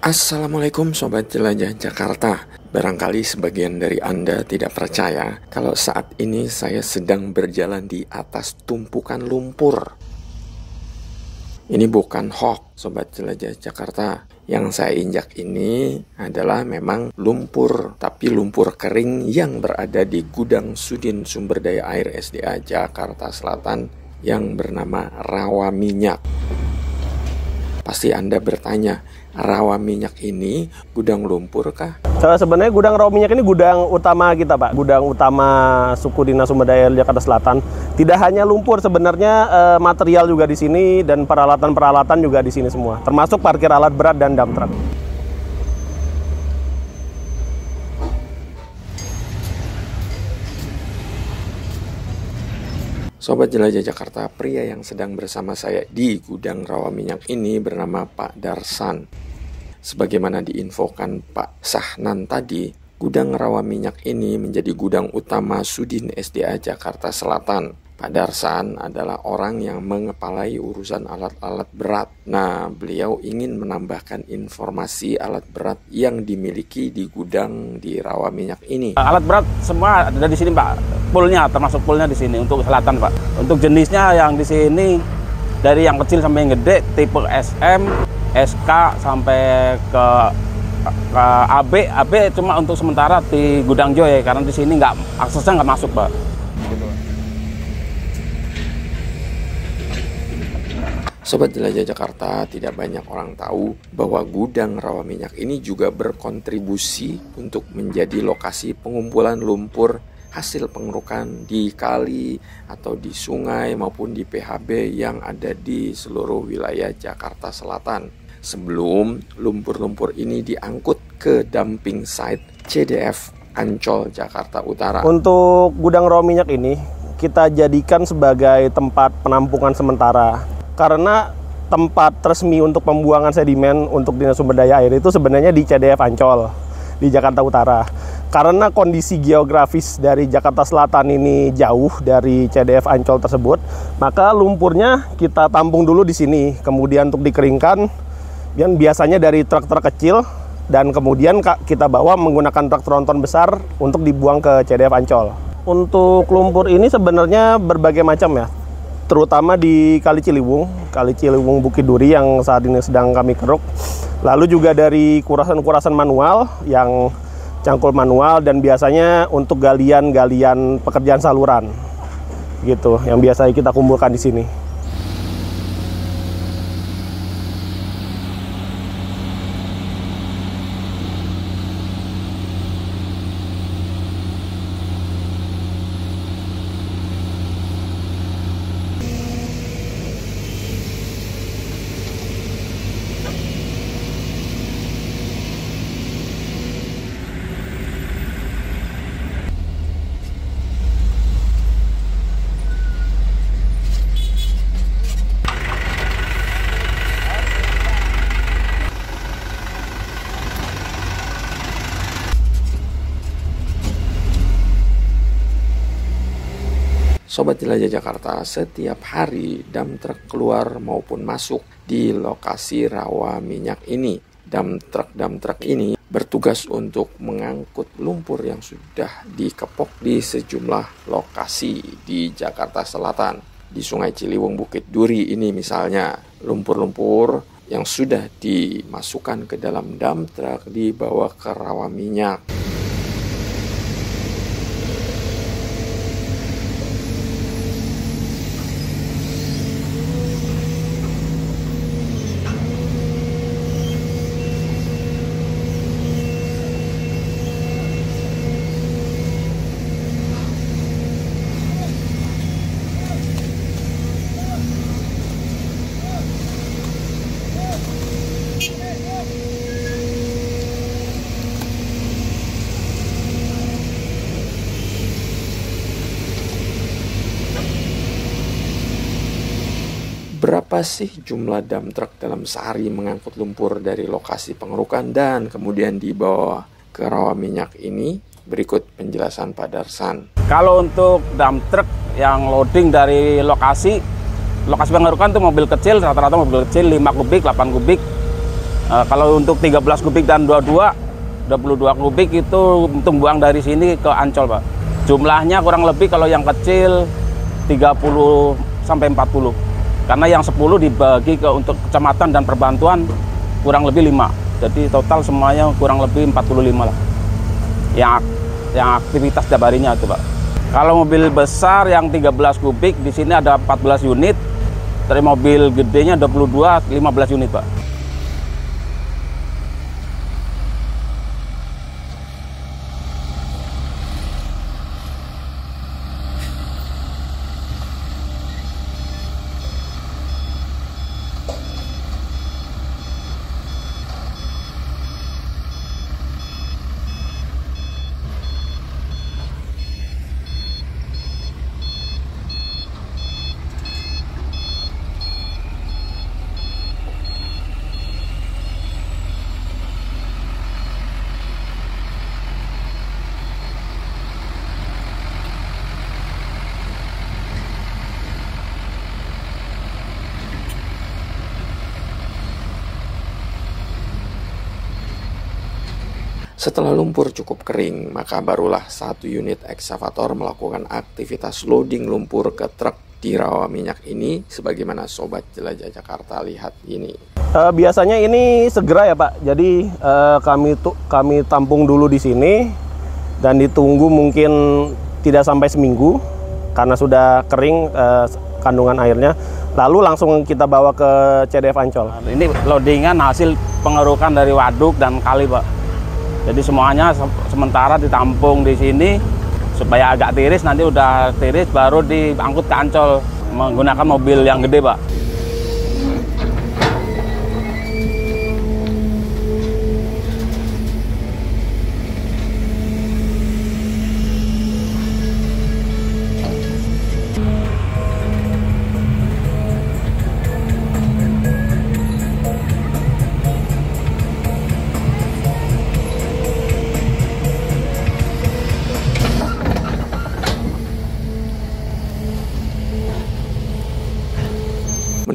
Assalamualaikum Sobat Jelajah Jakarta. Barangkali sebagian dari Anda tidak percaya kalau saat ini saya sedang berjalan di atas tumpukan lumpur. Ini bukan hoax Sobat Jelajah Jakarta. Yang saya injak ini adalah memang lumpur, tapi lumpur kering yang berada di gudang Sudin Sumber Daya Air SDA Jakarta Selatan yang bernama Rawa Minyak. Pasti Anda bertanya, rawa minyak ini gudang lumpur kah? Sebenarnya gudang rawa minyak ini gudang utama kita, Pak. Gudang utama Suku Dinas Sumber Daya Jakarta Selatan. Tidak hanya lumpur, sebenarnya material juga di sini dan peralatan-peralatan juga di sini semua. Termasuk parkir alat berat dan dump truck. Sobat Jelajah Jakarta, pria yang sedang bersama saya di gudang rawa minyak ini bernama Pak Darsan. Sebagaimana diinfokan Pak Sahnan tadi, gudang rawa minyak ini menjadi gudang utama Sudin SDA Jakarta Selatan. Pak Darsan adalah orang yang mengepalai urusan alat-alat berat. Nah, beliau ingin menambahkan informasi alat berat yang dimiliki di gudang di rawa minyak ini. Alat berat semua ada di sini, Pak. Poolnya, termasuk poolnya di sini untuk selatan, Pak. Untuk jenisnya yang di sini dari yang kecil sampai yang gede, tipe SM, SK sampai ke AB cuma untuk sementara di gudang Joy karena di sini aksesnya nggak masuk, Pak. Sobat Jelajah Jakarta, tidak banyak orang tahu bahwa gudang rawa minyak ini juga berkontribusi untuk menjadi lokasi pengumpulan lumpur hasil pengerukan di kali atau di sungai maupun di PHB yang ada di seluruh wilayah Jakarta Selatan. Sebelum lumpur-lumpur ini diangkut ke dumping site CDF Ancol, Jakarta Utara. Untuk gudang rawa minyak ini kita jadikan sebagai tempat penampungan sementara. Karena tempat resmi untuk pembuangan sedimen untuk Dinas Sumber Daya Air itu sebenarnya di CDF Ancol, di Jakarta Utara. Karena kondisi geografis dari Jakarta Selatan ini jauh dari CDF Ancol tersebut, maka lumpurnya kita tampung dulu di sini, kemudian untuk dikeringkan, dan biasanya dari truk-truk kecil, dan kemudian kita bawa menggunakan truk tronton besar untuk dibuang ke CDF Ancol. Untuk lumpur ini sebenarnya berbagai macam ya, terutama di Kali Ciliwung Bukit Duri yang saat ini sedang kami keruk. Lalu juga dari kurasan-kurasan manual yang cangkul manual dan biasanya untuk galian-galian pekerjaan saluran gitu yang biasa kita kumpulkan di sini. Sobat Jelajah Jakarta, setiap hari dump truck keluar maupun masuk di lokasi rawa minyak ini. Dump truck ini bertugas untuk mengangkut lumpur yang sudah dikepok di sejumlah lokasi di Jakarta Selatan. Di Sungai Ciliwung Bukit Duri ini misalnya, lumpur-lumpur yang sudah dimasukkan ke dalam dump truck dibawa ke rawa minyak. Berapa sih jumlah dump truck dalam sehari mengangkut lumpur dari lokasi pengerukan dan kemudian dibawa ke rawa minyak ini? Berikut penjelasan Pak Darsan. Kalau untuk dump truck yang loading dari lokasi pengerukan itu mobil kecil, rata-rata mobil kecil 5 kubik, 8 kubik. Kalau untuk 13 kubik dan 22 kubik itu untuk buang dari sini ke Ancol, Pak. Jumlahnya kurang lebih kalau yang kecil 30 sampai 40. Karena yang 10 dibagi untuk kecamatan dan perbantuan kurang lebih 5. Jadi total semuanya kurang lebih 45 lah. Yang aktivitas tiap harinya itu, Pak. Kalau mobil besar yang 13 kubik di sini ada 14 unit. Dari mobil gedenya 22, 15 unit, Pak. Setelah lumpur cukup kering, maka barulah satu unit ekskavator melakukan aktivitas loading lumpur ke truk di rawa minyak ini, sebagaimana Sobat Jelajah Jakarta lihat ini. Biasanya ini segera ya Pak, jadi kami tampung dulu di sini dan ditunggu mungkin tidak sampai seminggu karena sudah kering kandungan airnya, lalu langsung kita bawa ke CDF Ancol. Ini loadingan hasil pengerukan dari waduk dan kali, Pak. Jadi semuanya sementara ditampung di sini supaya agak tiris, nanti udah tiris baru diangkut ke Ancol menggunakan mobil yang gede, Pak.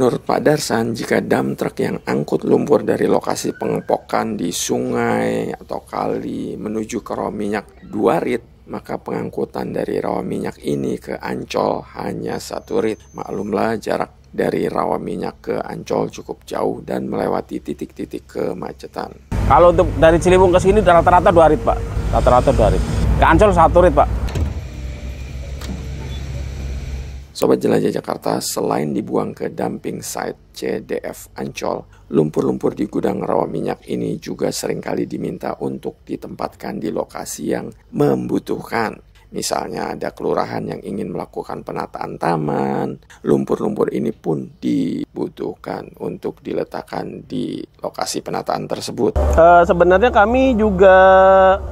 Menurut Pak Darsan, jika dump truck yang angkut lumpur dari lokasi pengepokan di sungai atau kali menuju ke rawa minyak 2 rit, maka pengangkutan dari rawa minyak ini ke Ancol hanya 1 rit. Maklumlah jarak dari rawa minyak ke Ancol cukup jauh dan melewati titik-titik kemacetan. Kalau untuk dari Ciliwung ke sini rata-rata 2 rit, Pak. Rata-rata 2 rit. Ke Ancol 1 rit, Pak. Sobat Jelajah Jakarta, selain dibuang ke dumping site CDF Ancol, lumpur-lumpur di gudang rawa minyak ini juga seringkali diminta untuk ditempatkan di lokasi yang membutuhkan. Misalnya ada kelurahan yang ingin melakukan penataan taman, lumpur-lumpur ini pun dibutuhkan untuk diletakkan di lokasi penataan tersebut. Sebenarnya kami juga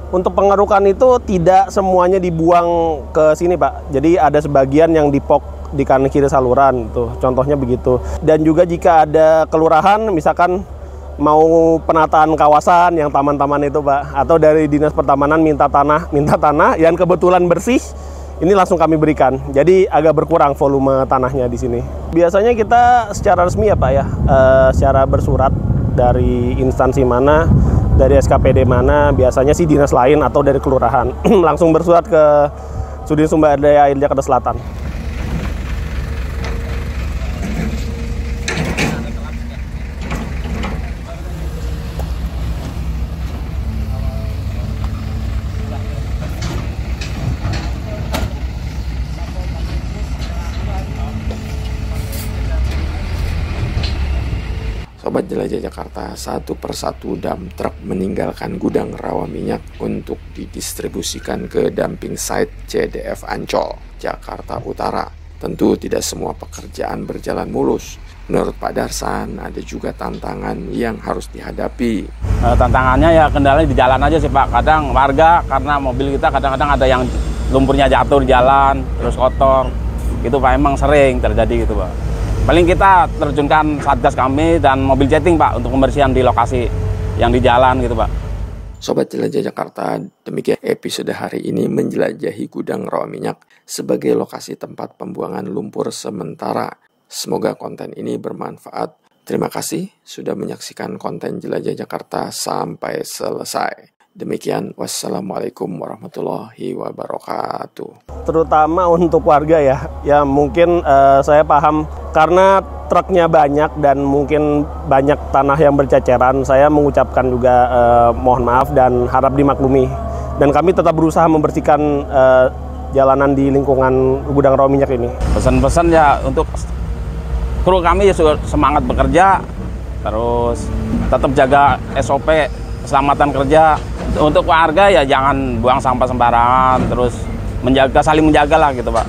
untuk pengerukan itu tidak semuanya dibuang ke sini Pak. Jadi ada sebagian yang dipok di kanan kiri saluran, tuh contohnya begitu. Dan juga jika ada kelurahan misalkan mau penataan kawasan yang taman-taman itu Pak, atau dari dinas pertamanan minta tanah yang kebetulan bersih, ini langsung kami berikan. Jadi agak berkurang volume tanahnya di sini. Biasanya kita secara resmi ya Pak ya, secara bersurat dari instansi mana, dari SKPD mana, biasanya sih dinas lain atau dari kelurahan langsung bersurat ke Sudin Sumber Daya Air Jakarta Selatan. Sobat Jelajah Jakarta, satu persatu dump truck meninggalkan gudang rawa minyak untuk didistribusikan ke dumping site CDF Ancol, Jakarta Utara. Tentu tidak semua pekerjaan berjalan mulus. Menurut Pak Darsan, ada juga tantangan yang harus dihadapi. Tantangannya ya kendala di jalan aja sih Pak. Kadang warga karena mobil kita kadang-kadang ada yang lumpurnya jatuh di jalan, terus kotor. Itu Pak emang sering terjadi gitu Pak. Paling kita terjunkan satgas kami dan mobil jetting Pak untuk pembersihan di lokasi yang di jalan gitu Pak. Sobat Jelajah Jakarta, demikian episode hari ini menjelajahi gudang rawa minyak sebagai lokasi tempat pembuangan lumpur sementara. Semoga konten ini bermanfaat Terima kasih sudah menyaksikan konten Jelajah Jakarta sampai selesai. Demikian, wassalamualaikum warahmatullahi wabarakatuh. Terutama untuk warga ya mungkin saya paham karena truknya banyak dan mungkin banyak tanah yang berceceran. Saya mengucapkan juga mohon maaf dan harap dimaklumi. Dan kami tetap berusaha membersihkan jalanan di lingkungan gudang rawa minyak ini. Pesan-pesan ya untuk kru kami ya semangat bekerja, terus tetap jaga SOP keselamatan kerja. Untuk warga ya jangan buang sampah sembarangan, terus saling menjaga lah gitu Pak.